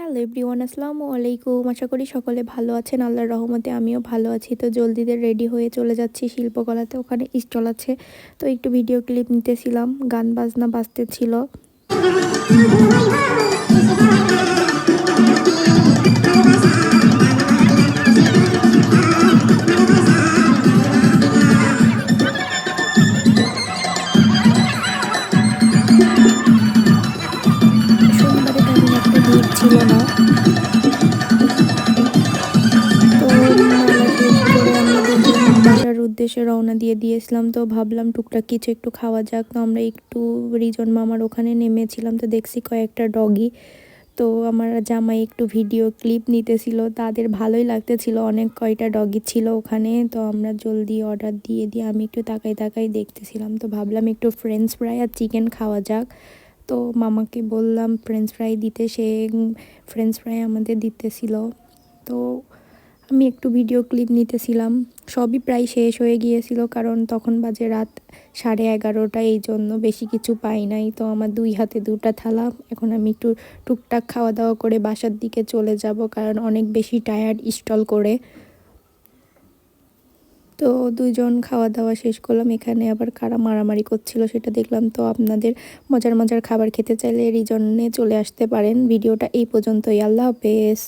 Hello everyone, আসসালামু আলাইকুম। আশা করি সকলে ভালো আছেন। আল্লাহর রহমতে আমিও ভালো আছি। তো জলদিতে রেডি হয়ে চলে যাচ্ছি শিল্পকলাতে, ওখানে স্টল আছে। তো একটু ভিডিও ক্লিপ নিতেছিলাম, গান বাজনা বাজতেছিল। শনিবারে তেমন একটা ভিড় ছিল না। তো মেলা শেষ করে আমরা দুজন বাসার উদ্দেশ্যে রওনা দিয়েছিলাম। তো ভাবলাম টুকটাক কিছু একটু খাওয়া যাক। তো আমরা একটু রিজন মামার ওখানে নেমেছিলাম। তো দেখছি কয়েকটা ডগি। তো আমার জামাই একটু ভিডিও ক্লিপ নিতেছিল, তাদের ভালোই লাগতেছিল, অনেক কয়টা ডগি ছিল ওখানে। তো আমরা জলদি অর্ডার দিয়ে আমি একটু তাকাই দেখতেছিলাম। তো ভাবলাম একটু ফ্রেঞ্চ ফ্রাই আর চিকেন খাওয়া যাক। তো মামাকে বললাম ফ্রেঞ্চ ফ্রাই দিতে, সে ফ্রেঞ্চ ফ্রাই আমাদের দিতেছিল। তো আমি একটু ভিডিও ক্লিপ নিতেছিলাম। সবই প্রায় শেষ হয়ে গিয়েছিল, কারণ তখন বাজে রাত 11:30। এই জন্য বেশি কিছু পাই নাই। তো আমার 2 হাতে 2টা থালা। এখন আমি একটু টুকটাক খাওয়া দাওয়া করে বাসার দিকে চলে যাব, কারণ অনেক বেশি টায়ার্ড স্টল করে। তো 2জন খাওয়া দাওয়া শেষ করলাম। এখানে আবার কারা মারামারি করছিল সেটা দেখলাম। তো আপনাদের মজার খাবার খেতে চাইলে রিজনে চলে আসতে পারেন। ভিডিওটা এই পর্যন্তই। আল্লাহ হাফেজ।